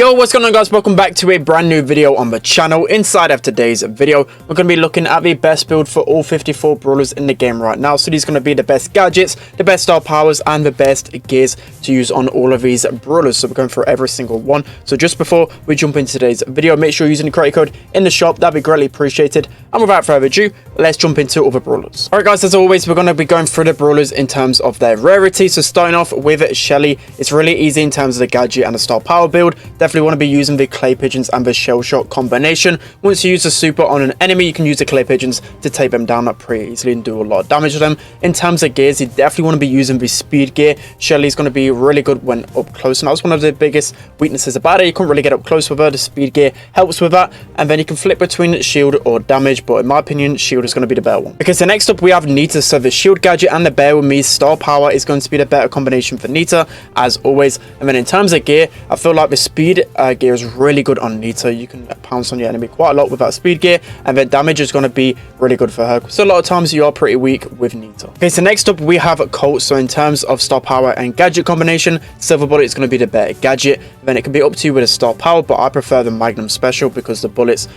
Yo, what's going on guys, welcome back to a brand new video on the channel. Inside of today's video, we're going to be looking at the best build for all 54 brawlers in the game right now. So these are going to be the best gadgets, the best star powers, and the best gears to use on all of these brawlers. So we're going through every single one. So just before we jump into today's video, make sure you're using the creator code in the shop. That'd be greatly appreciated. And without further ado, let's jump into all the brawlers. Alright guys, as always, we're going to be going through the brawlers in terms of their rarity. So starting off with Shelly, it's really easy in terms of the gadget and the star power build. Definitely want to be using the clay pigeons and the shell shot combination. Once you use the super on an enemy, you can use the clay pigeons to take them down pretty easily and do a lot of damage to them. In terms of gears, you definitely want to be using the speed gear. Shelly's going to be really good when up close, and that was one of the biggest weaknesses about it. You couldn't really get up close with her. The speed gear helps with that, and then you can flip between shield or damage, but in my opinion, shield is going to be the better one. Okay, so next up we have Nita. So the shield gadget and the bear with me star power is going to be the better combination for Nita as always. And then in terms of gear, I feel like the speed gear is really good on Nita. You can pounce on your enemy quite a lot with that speed gear, and then damage is going to be really good for her. So a lot of times you are pretty weak with Nita. Okay, so next up we have Colt. So in terms of star power and gadget combination, silver bullet is going to be the better gadget. Then it can be up to you with a star power, but I prefer the Magnum special because the bullets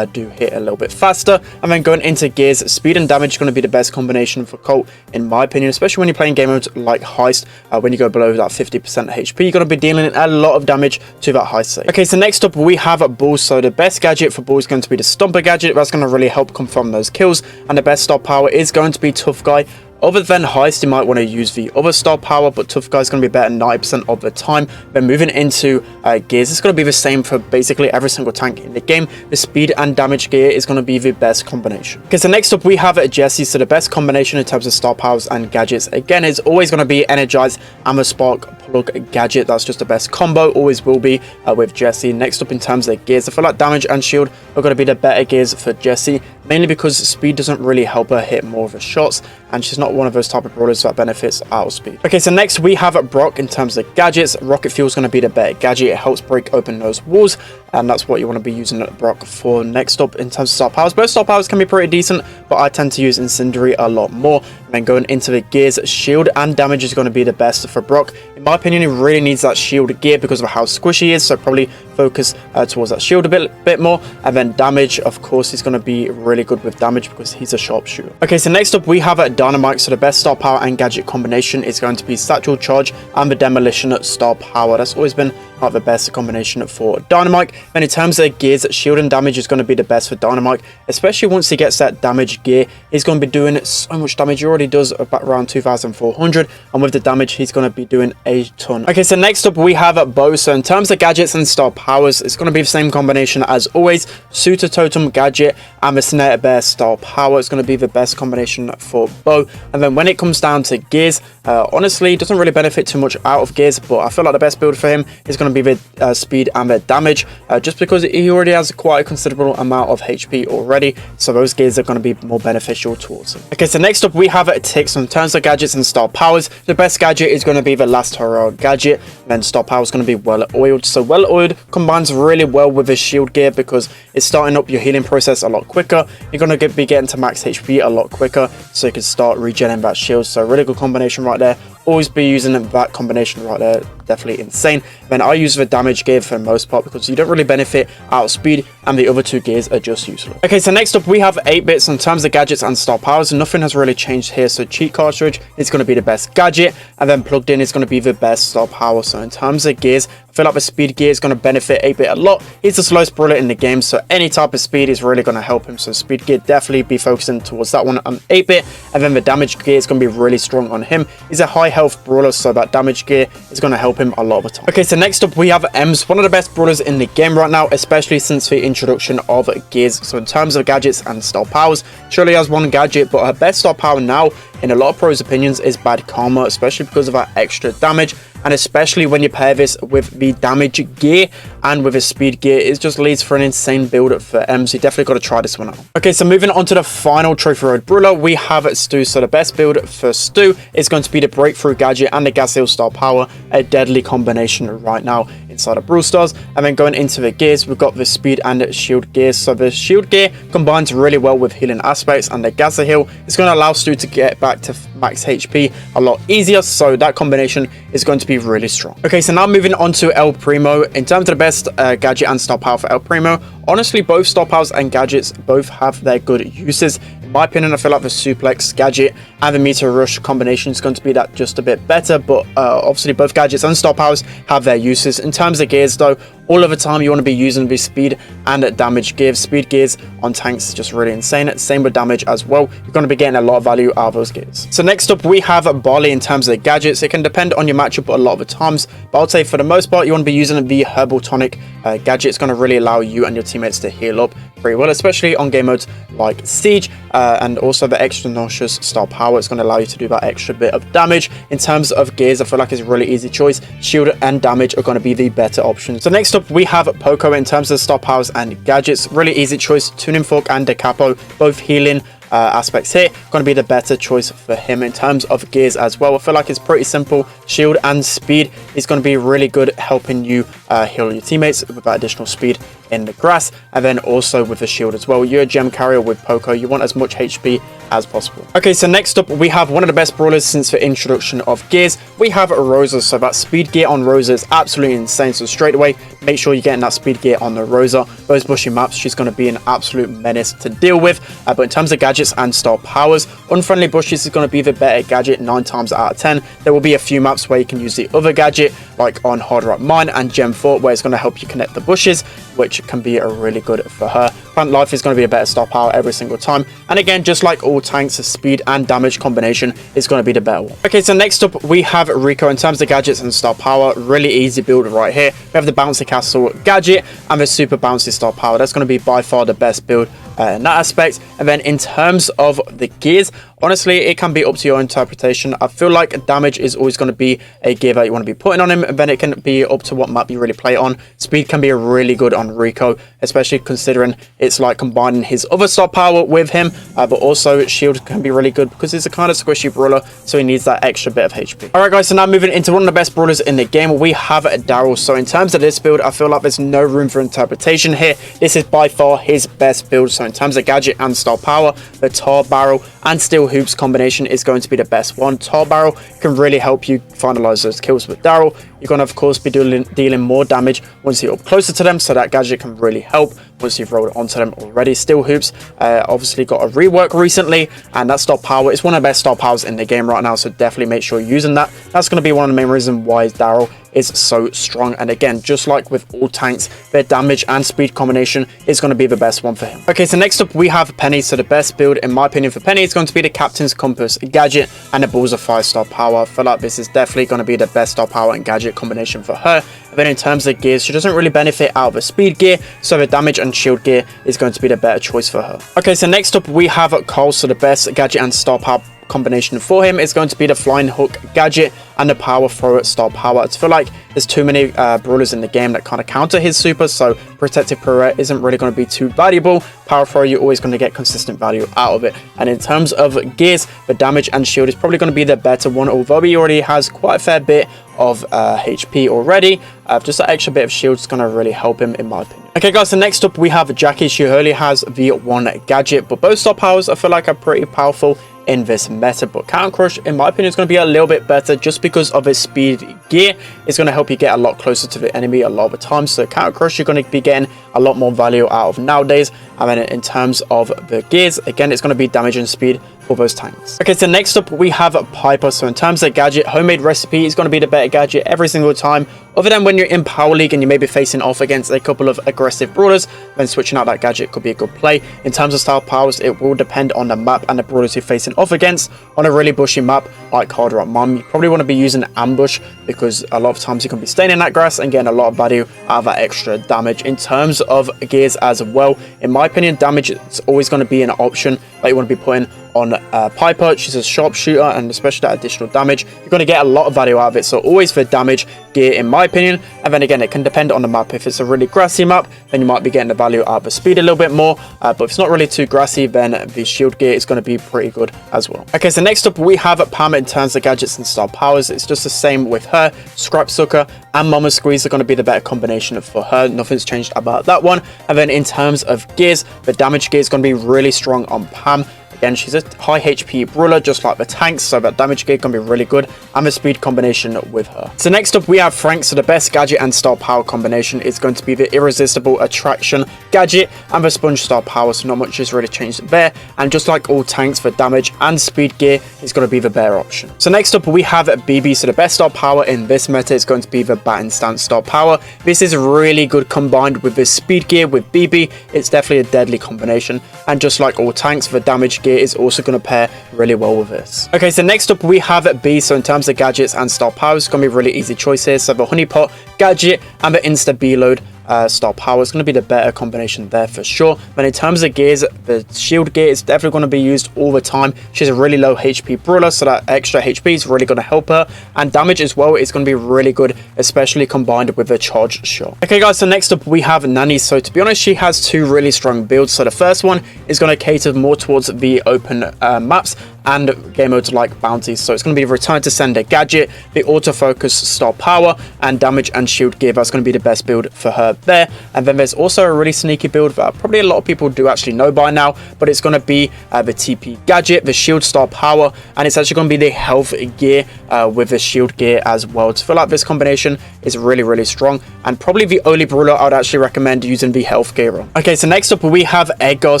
do hit a little bit faster. And then going into gears, speed and damage is going to be the best combination for Colt in my opinion, especially when you're playing game modes like heist. When you go below that 50% HP, you're going to be dealing a lot of damage to that heist save. Okay, so next up we have Bull. So the best gadget for Bull is going to be the Stomper gadget. That's going to really help confirm those kills, and the best star power is going to be Tough Guy. Other than heist, you might want to use the other star power, but Tough Guy is going to be better 90% of the time. Then moving into gears, it's going to be the same for basically every single tank in the game. The speed and damage gear is going to be the best combination. Okay, so next up we have Jessie. So the best combination in terms of star powers and gadgets, again, is always going to be Energize and the Spark Plug gadget. That's just the best combo, always will be with Jessie. Next up in terms of gears, I feel like damage and shield are going to be the better gears for Jessie, mainly because speed doesn't really help her hit more of her shots, and she's not one of those type of brawlers that benefits out of speed. Okay, so next we have Brock. In terms of gadgets, Rocket Fuel is going to be the better gadget. It helps break open those walls, and that's what you want to be using Brock for. Next up in terms of star powers, both star powers can be pretty decent, but I tend to use Incendiary a lot more. And then going into the gears, shield and damage is going to be the best for Brock. In my opinion, he really needs that shield gear because of how squishy he is, so probably focus towards that shield a bit more. And then damage, of course, he's going to be really good with damage because he's a sharpshooter. Okay, so next up we have Dynamite. So the best star power and gadget combination is going to be Satchel Charge and the Demolition star power. That's always been the best combination for Dynamite. Then in terms of gears, shield and damage is going to be the best for Dynamite, especially once he gets that damage gear. He's going to be doing so much damage. He already does about around 2,400, and with the damage he's going to be doing a ton. Okay, so next up we have Bow. So in terms of gadgets and star powers, it's going to be the same combination as always. Suitor Totem gadget and the Snare Bear star power is going to be the best combination for Bow. And then when it comes down to gears, honestly, it doesn't really benefit too much out of gears, but I feel like the best build for him is going to be the speed and the damage, just because he already has quite a considerable amount of HP already, so those gears are going to be more beneficial towards him. Okay, so next up we have Tick. So in terms of gadgets and star powers, the best gadget is going to be the Last Hurrah gadget, and then star power is going to be Well Oiled. So Well Oiled combines really well with his shield gear because it's starting up your healing process a lot quicker. You're going to be getting to max HP a lot quicker, so you can start regenerating that shield. So really good combination right there. Always be using that combination right there. Definitely insane. Then I use the damage gear for the most part because you don't really benefit out of speed, and the other two gears are just useless. Okay, so next up we have 8-bits. In terms of gadgets and star powers, nothing has really changed here. So cheat cartridge is going to be the best gadget, and then plugged in is going to be the best star power. So in terms of gears, I feel like the speed gear is going to benefit 8-bit a lot. He's the slowest brawler in the game, so any type of speed is really going to help him. So speed gear, definitely be focusing towards that one on 8-bit. And then the damage gear is going to be really strong on him. He's a high health brawler, so that damage gear is going to help him a lot of the time. Okay, so next up we have Ems, one of the best brawlers in the game right now, especially since the introduction of gears. So in terms of gadgets and star powers, she only has one gadget, but her best star power now, in a lot of pros' opinions, is Bad Karma, especially because of that extra damage, and especially when you pair this with the damage gear and with his speed gear, it just leads for an insane build for Ems. You definitely got to try this one out. Okay, so moving on to the final Trophy Road brawler, we have Stu. So the best build for Stu is going to be the Breakthrough gadget and the Gas Hill star power, a deadly combination right now. In inside of Brawl Stars. And then going into the gears, we've got the speed and shield gears. So the shield gear combines really well with healing aspects, and the Gaza heal is going to allow Stu to get back to max HP a lot easier. So that combination is going to be really strong. Okay, so now moving on to El Primo. In terms of the best gadget and star power for El Primo, honestly, both star powers and gadgets both have their good uses. In my opinion, I feel like the suplex gadget and the meter rush combination is going to be that just a bit better, but obviously both gadgets and star powers have their uses. In terms of gears though, all of the time you want to be using the speed and damage gears. Speed gears on tanks is just really insane. Same with damage as well. You're going to be getting a lot of value out of those gears. So next up we have Barley. In terms of the gadgets, it can depend on your matchup a lot of the times, but I'll say for the most part you want to be using the Herbal Tonic gadget. It's going to really allow you and your teammates to heal up pretty well, especially on game modes like Siege, and also the extra nauseous star power. It's going to allow you to do that extra bit of damage. In terms of gears, I feel like it's a really easy choice. Shield and damage are going to be the better options. So next up we have Poco. In terms of star powers and gadgets, really easy choice. Tuning Fork and Decapo, both healing aspects here, going to be the better choice for him. In terms of gears as well, I feel like it's pretty simple. Shield and speed is going to be really good, helping you heal your teammates with that additional speed in the grass, and then also with the shield as well. You're a gem carrier with Poco, you want as much HP as possible. Okay, so next up we have one of the best brawlers since the introduction of gears. We have Rosa. So that speed gear on Rosa is absolutely insane. So straight away, make sure you're getting that speed gear on the Rosa. Those bushy maps, she's going to be an absolute menace to deal with. But in terms of gadgets and star powers, Unfriendly Bushes is going to be the better gadget 9 times out of 10. There will be a few maps where you can use the other gadget, like on Harder Up Mine and Gem Fort, where it's going to help you connect the bushes, which can be a really good for her. Plant Life is going to be a better star power every single time. And again, just like all tanks, the speed and damage combination is going to be the better one. Okay, so next up we have Rico. In terms of gadgets and star power, really easy build right here. We have the Bouncy Castle gadget and the Super Bouncy star power. That's going to be by far the best build in that aspect. And then in terms of the gears, honestly, it can be up to your interpretation. I feel like damage is always going to be a gear that you want to be putting on him, and then it can be up to what map you really play on. Speed can be really good on Rico, especially considering it's like combining his other star power with him, but also shield can be really good because it's a kind of squishy brawler, so he needs that extra bit of HP. Alright guys, so now moving into one of the best brawlers in the game, we have Daryl. So in terms of this build, I feel like there's no room for interpretation here. This is by far his best build. So in terms of gadget and star power, the Tar Barrel and Steel Hoops combination is going to be the best one. Tar Barrel can really help you finalize those kills with Daryl. You're going to, of course, be dealing more damage once you're up closer to them, so that gadget can really help once you've rolled onto them already. Steel Hoops obviously got a rework recently, and that star power is one of the best star powers in the game right now, so definitely make sure you're using that. That's going to be one of the main reasons why Daryl is so strong. And again, just like with all tanks, their damage and speed combination is going to be the best one for him. Okay, so next up we have Penny. So the best build in my opinion for Penny is going to be the Captain's Compass gadget and the Balls of 5-star power. I feel like this is definitely going to be the best star power and gadget combination for her. And then in terms of gears, she doesn't really benefit out of the speed gear, so the damage and shield gear is going to be the better choice for her. Okay, so next up we have Colt. So the best gadget and star power combination for him is going to be the Flying Hook gadget and the Power Thrower star power. I feel like there's too many brawlers in the game that kind of counter his super, so Protective Pirouette isn't really going to be too valuable. Power Thrower, you're always going to get consistent value out of it. And in terms of gears, the damage and shield is probably going to be the better one, although he already has quite a fair bit of HP already. Just that extra bit of shield is going to really help him, in my opinion. Okay guys, so next up we have Jackie. She only has the one gadget, but both star powers I feel like are pretty powerful in this meta. But Counter Crush, in my opinion, is going to be a little bit better just because of his speed gear. It's going to help you get a lot closer to the enemy a lot of the time. So Counter Crush, you're going to be getting a lot more value out of nowadays. And then in terms of the gears, again, it's going to be damage and speed for those tanks. Okay, so next up we have Piper. So in terms of gadget, Homemade Recipe is going to be the better gadget every single time, other than when you're in Power League and you may be facing off against a couple of aggressive brawlers. Then switching out that gadget could be a good play. In terms of style powers, it will depend on the map and the brawlers you're facing off against. On a really bushy map like Harder Up Mine, you probably want to be using Ambush because a lot of times you can be staying in that grass and getting a lot of value out of that extra damage. In terms of gears as well, in my opinion, damage is always going to be an option that you want to be putting on Piper. She's a sharpshooter, and especially that additional damage, you're going to get a lot of value out of it. So always for damage gear, in my opinion. And then again, it can depend on the map. If it's a really grassy map, then you might be getting the value out of the speed a little bit more. But if it's not really too grassy, then the shield gear is going to be pretty good as well. Okay, so next up we have Pam in terms of gadgets and star powers. It's just the same with her. Scrap Sucker and Mama Squeeze are going to be the better combination for her. Nothing's changed about that one. And then in terms of gears, the damage gear is going to be really strong on Pam. Again, she's a high HP brawler, just like the tanks, so that damage gear can be really good, and the speed combination with her. So next up, we have Frank. So the best gadget and star power combination is going to be the Irresistible Attraction gadget and the Sponge star power, so not much has really changed there. And just like all tanks, the damage and speed gear is going to be the better option. So next up, we have BB. So the best star power in this meta is going to be the Bat and Stance star power. This is really good combined with the speed gear with BB. It's definitely a deadly combination. And just like all tanks, the damage gear is also going to pair really well with this. Okay, so next up we have B. So in terms of gadgets and star powers, it's going to be a really easy choice here. So the Honeypot gadget and the Insta B load star power is going to be the better combination there for sure. But in terms of gears, the shield gear is definitely going to be used all the time. She's a really low HP brawler, so that extra HP is really going to help her, and damage as well is going to be really good, especially combined with a charge shot. Okay guys, so next up we have Nani. So to be honest, she has two really strong builds. So the first one is going to cater more towards the open maps and game modes like bounties. So it's going to be Return to Sender gadget, the autofocus star power, and damage and shield gear. That's going to be the best build for her there. And then there's also a really sneaky build that probably a lot of people do actually know by now, but it's going to be the TP gadget, the shield star power, and it's actually going to be the health gear with the shield gear as well. To feel like this combination is really strong, and probably the only brawler I would actually recommend using the health gear on. Okay, so next up we have Edgar.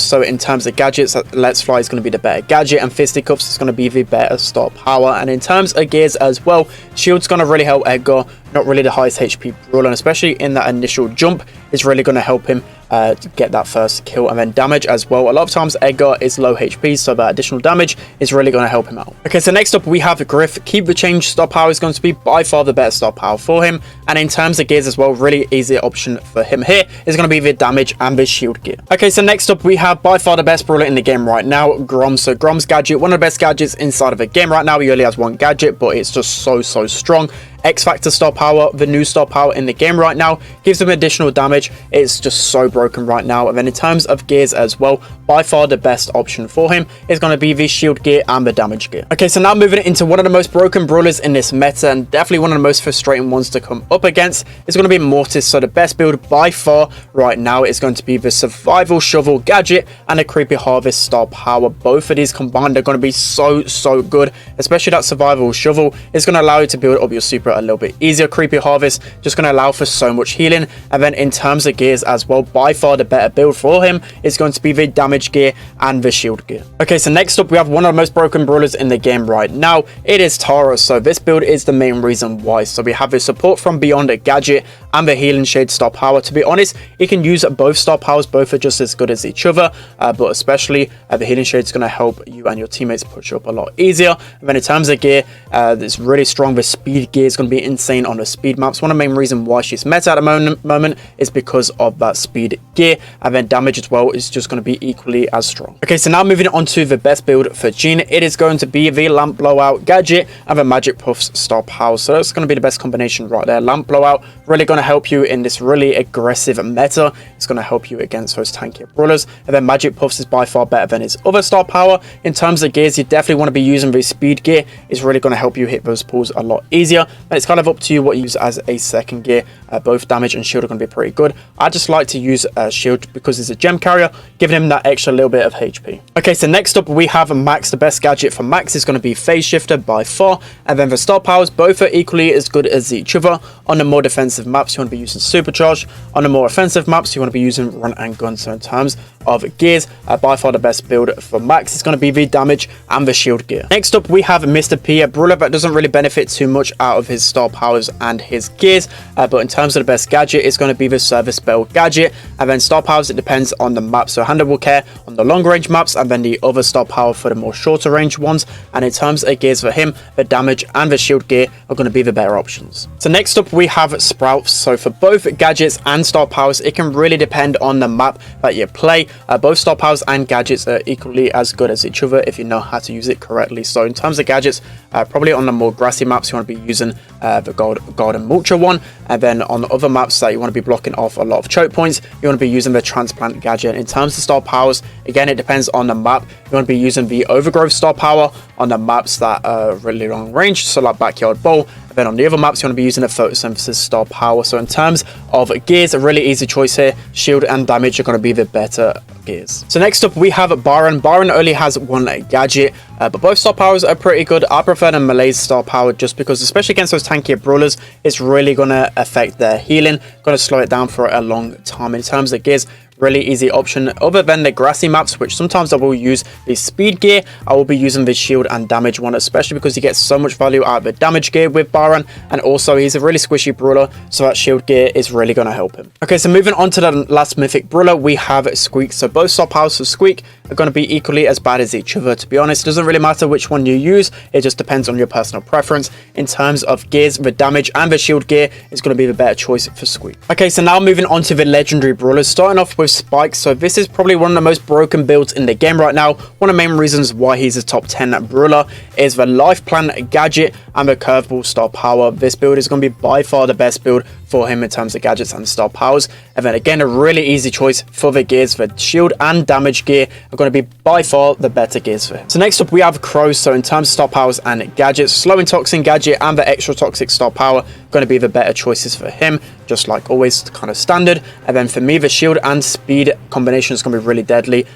So in terms of gadgets, Let's Fly is going to be the better gadget, and Fisticuffs is going to be the better star power. And in terms of gears as well, shield's going to really help Edgar. Not really the highest HP brawler, and especially in that initial jump is really going to help him to get that first kill. And then damage as well, a lot of times Edgar is low HP, so that additional damage is really going to help him out. Okay, so next up we have Griff. Keep the Change star power is going to be by far the better star power for him, and in terms of gears as well, really easy option for him here is going to be the damage and the shield gear. Okay, so next up we have by far the best brawler in the game right now, Grom. So Grom's gadget, one of the best gadgets inside of the game right now. He only has one gadget, but it's just so strong. X Factor star power, the new star power in the game right now, gives him additional damage. It's just so broken right now. And then in terms of gears as well, by far the best option for him is going to be the shield gear and the damage gear. Okay, so now moving into one of the most broken brawlers in this meta, and definitely one of the most frustrating ones to come up against, is going to be Mortise. So the best build by far right now is going to be the Survival Shovel gadget and the Creepy Harvest star power. Both of these combined are going to be so good, especially that Survival Shovel is going to allow you to build up your super a little bit easier. Creepy Harvest just going to allow for so much healing. And then in terms of gears as well, by far the better build for him is going to be the damage gear and the shield gear. Okay, so next up we have one of the most broken brawlers in the game right now. It is Tara. So this build is the main reason why. So we have the Support from Beyond gadget and the Healing Shade star power. To be honest, you can use both star powers. Both are just as good as each other, but especially the Healing Shade is going to help you and your teammates push up a lot easier. And then in terms of gear, it's really strong. The speed gear is going to be insane on the speed maps. One of the main reasons why she's meta at the moment is because of that speed gear, and then damage as well is just going to be equally as strong. Okay, so now moving on to the best build for Jean, it is going to be the Lamp Blowout gadget and the Magic Puffs star power. So that's going to be the best combination right there. Lamp Blowout really going to help you in this really aggressive meta. It's going to help you against those tankier brawlers, and then Magic Puffs is by far better than his other star power. In terms of gears, you definitely want to be using the speed gear. It's really going to help you hit those pulls a lot easier, and it's kind of up to you what you use as a second gear. Both damage and shield are going to be pretty good. I just like to use shield because it's a gem carrier, giving him that extra little bit of HP. Okay, so next up we have Max. The best gadget for Max is going to be Phase Shifter by far, and then the star powers, both are equally as good as each other. On the more defensive maps, you want to be using Supercharge. On the more offensive maps, you want to be using Run and Gun. So in terms of gears, by far the best build for Max is going to be the damage and the shield gear. Next up we have Mr. P, a brawler that doesn't really benefit too much out of his star powers and his gears, but in terms of the best gadget, it's going to be the Service Bell gadget, and then star powers, it depends on the map. So Handle will care on the long range maps, and then the other star power for the more shorter range ones. And in terms of gears for him, the damage and the shield gear are going to be the better options. So next up we have Sprouts. So for both gadgets and star powers, it can really depend on the map that you play. both star powers and gadgets are equally as good as each other if you know how to use it correctly. So in terms of gadgets, probably on the more grassy maps you want to be using the golden mulcher one, and then on the other maps that you want to be blocking off a lot of choke points, you want to be using the transplant gadget. In terms of star powers, again, it depends on the map. You want to be using the overgrowth star power on the maps that are really long range, so like backyard bowl. Then on the other maps, you want to be using a photosynthesis star power. So in terms of gears, a really easy choice here. Shield and damage are going to be the better gears. So next up, we have Byron. Byron only has one gadget, but both star powers are pretty good. I prefer the Malaise star power just because, especially against those tankier brawlers, it's really going to affect their healing, going to slow it down for a long time. In terms of gears, really easy option. Other than the grassy maps, which sometimes I will use the speed gear, I will be using the shield and damage one, especially because you get so much value out of the damage gear with Byron, and also he's a really squishy brawler, so that shield gear is really going to help him. Okay, so moving on to the last mythic brawler, we have Squeak. So both star powers for Squeak are going to be equally as bad as each other. To be honest, it doesn't really matter which one you use, it just depends on your personal preference. In terms of gears, the damage and the shield gear is going to be the better choice for Squeak. Okay, so now moving on to the legendary brawlers, starting off with Spike. So this is probably one of the most broken builds in the game right now. One of the main reasons why he's a top 10 brawler is the life plan gadget and the curveball star power. This build is going to be by far the best build for him in terms of gadgets and star powers. And then again, a really easy choice for the gears. The shield and damage gear are going to be by far the better gears for him. So next up, we have Crow. So in terms of star powers and gadgets, slowing toxin gadget and the extra toxic star power going to be the better choices for him, just like always, kind of standard. And then for me, the shield and speed combination is going to be really deadly.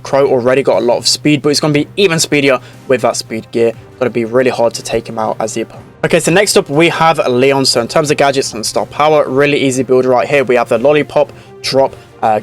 Crow already got a lot of speed, but he's going to be even speedier with that speed gear. Going to be really hard to take him out as the opponent. Okay, so next up we have Leon. So in terms of gadgets and star power, really easy build right here. We have the lollipop drop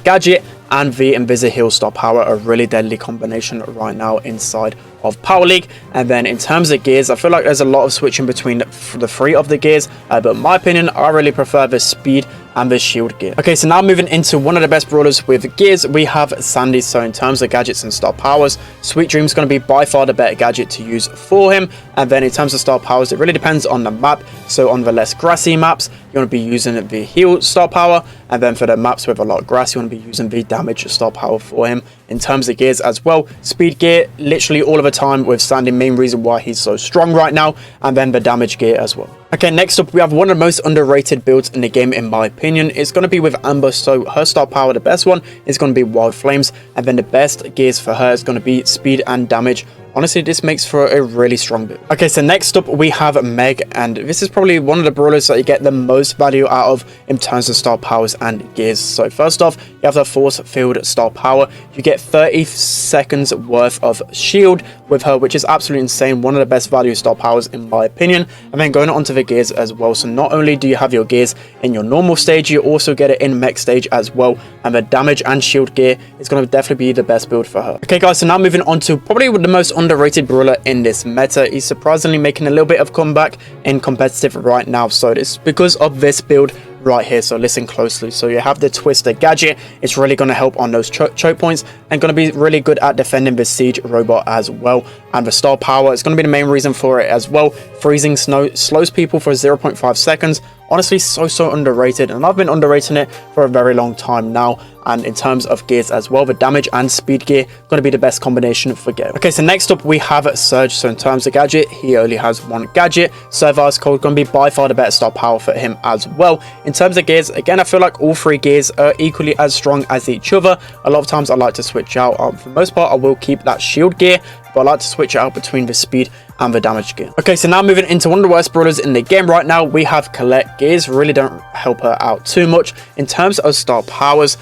gadget and the Invisi-Heal star power, a really deadly combination right now inside of Power League. And then in terms of gears, I feel like there's a lot of switching between the three of the gears, but in my opinion, I really prefer the speed and the shield gear. Okay, so now moving into one of the best brawlers with gears, we have Sandy. So in terms of gadgets and star powers, Sweet Dream is going to be by far the better gadget to use for him. And then in terms of star powers, it really depends on the map. So on the less grassy maps, you want to be using the heal star power, and then for the maps with a lot of grass, you want to be using the damage star power for him. In terms of gears as well, speed gear literally all of the time with Sandy, main reason why he's so strong right now, and then the damage gear as well. Okay, next up we have one of the most underrated builds in the game in my opinion. It's going to be with Amber. So her star power, the best one, is going to be Wild Flames, and then the best gears for her is going to be speed and damage. Honestly, this makes for a really strong build. Okay, so next up we have Meg, and this is probably one of the brawlers that you get the most value out of in terms of star powers and gears. So first off, you have the force field star power. You get 30 seconds worth of shield with her, which is absolutely insane. One of the best value star powers in my opinion. And then going on to the gears as well. So not only do you have your gears in your normal stage, you also get it in mech stage as well. And the damage and shield gear is going to definitely be the best build for her. Okay guys, so now moving on to probably the most underrated brawler in this meta. He's surprisingly making a little bit of comeback in competitive right now. So it's because of this build right here, so listen closely. So you have the Twister gadget. It's really going to help on those choke points and going to be really good at defending the siege robot as well. And the star power is going to be the main reason for it as well. Freezing snow slows people for 0.5 seconds. Honestly, so underrated, and I've been underrating it for a very long time now. And in terms of gears as well, the damage and speed gear going to be the best combination for gear. Okay, so next up we have Surge. So in terms of gadget, he only has one gadget. Survivor's Colt going to be by far the better star power for him as well. In terms of gears, again, I feel like all three gears are equally as strong as each other. A lot of times I like to switch out. For the most part, I will keep that shield gear, but I like to switch it out between the speed and the damage gear. Okay, so now moving into one of the worst brawlers in the game right now, we have Colette. Gears really don't help her out too much. In terms of star powers,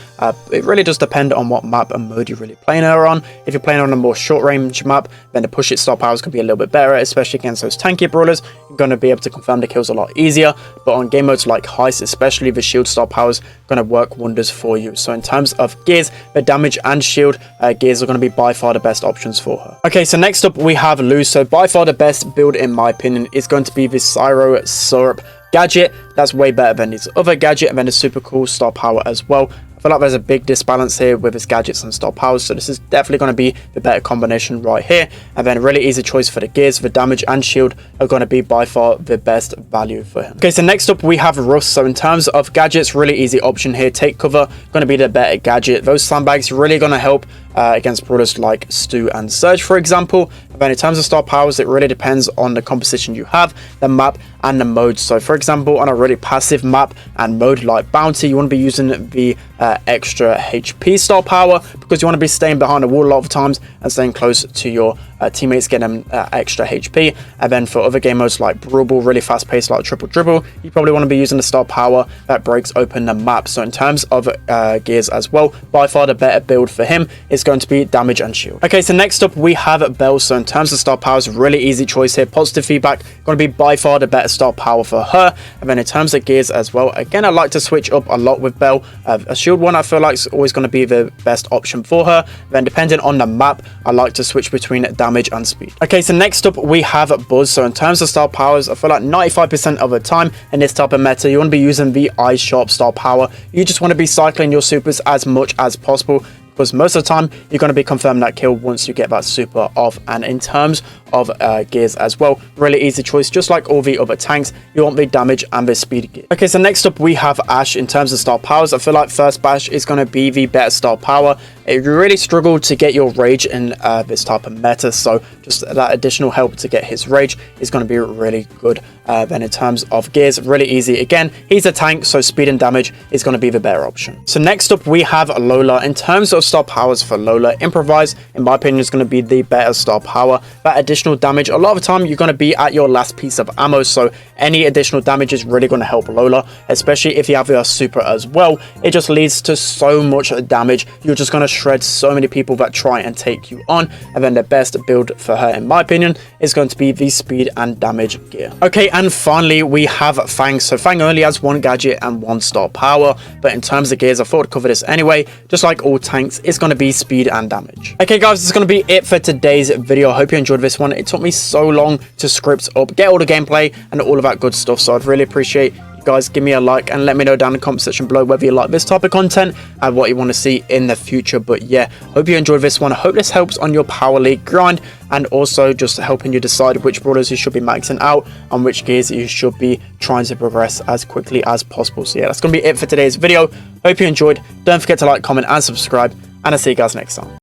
it really does depend on what map and mode you're really playing her on. If you're playing on a more short range map, then the push it star powers could be a little bit better, especially against those tanky brawlers. You're going to be able to confirm the kills a lot easier, but on game modes like Heist, especially, the shield star powers going to work wonders for you. So in terms of gears, the damage and shield gears are going to be by far the best options for her. Okay, so next up we have Luz. So by far the best build in my opinion is going to be the Syro Syrup gadget. That's way better than his other gadget, and then the super cool star power as well. feel like there's a big disbalance here with his gadgets and star powers, so this is definitely going to be the better combination right here. And then a really easy choice for the gears. The damage and shield are going to be by far the best value for him. Okay, so next up we have Russ. So in terms of gadgets, really easy option here. Take cover, going to be the better gadget. Those sandbags really going to help against brawlers like Stu and Surge, for example. And then in terms of star powers, it really depends on the composition you have, the map and the mode. So for example, on a really passive map and mode like Bounty, you want to be using the extra HP star power, because you want to be staying behind the wall a lot of times and staying close to your teammates, getting them extra HP. And then for other game modes like Brawl, really fast paced like Triple Dribble, you probably want to be using the star power that breaks open the map. So in terms of gears as well, by far the better build for him is going to be damage and shield. Okay, so next up we have Bellstone. In terms of star powers, really easy choice here. Positive feedback, going to be by far the better star power for her. And then in terms of gears as well, again, I like to switch up a lot with Bell. A shield one I feel like is always going to be the best option for her. Then depending on the map, I like to switch between damage and speed. Okay, so next up we have Buzz. So in terms of star powers, I feel like 95% of the time in this type of meta, you want to be using the Eye Sharp star power. You just want to be cycling your supers as much as possible, because most of the time you're going to be confirming that kill once you get that super off. And in terms of gears as well, really easy choice. Just like all the other tanks, you want the damage and the speed gear. Okay, so next up we have Ash. In terms of star powers, I feel like first bash is going to be the better star power. It really struggled to get your rage in this type of meta, so just that additional help to get his rage is going to be really good. Then in terms of gears, really easy. Again, he's a tank, so speed and damage is going to be the better option. So next up we have Lola. In terms of star powers for Lola, improvise in my opinion is going to be the better star power. That additional damage, a lot of the time you're going to be at your last piece of ammo, so any additional damage is really going to help Lola, especially if you have your super as well. It just leads to so much damage. You're just going to shred so many people that try and take you on. And then the best build for her in my opinion is going to be the speed and damage gear. Okay, and finally we have Fangs. So Fang only has one gadget and one star power, but in terms of gears, I thought I'd cover this anyway. Just like all tanks, it's going to be speed and damage. Okay guys, this is going to be it for today's video. I hope you enjoyed this one. It took me so long to script up, get all the gameplay and all of that good stuff, so I'd really appreciate guys give me a like and let me know down in the comment section below whether you like this type of content and what you want to see in the future. But yeah, hope you enjoyed this one. I hope this helps on your power league grind, and also just helping you decide which brawlers you should be maxing out and which gears you should be trying to progress as quickly as possible. So yeah, that's gonna be it for today's video. Hope you enjoyed. Don't forget to like, comment and subscribe, and I'll see you guys next time.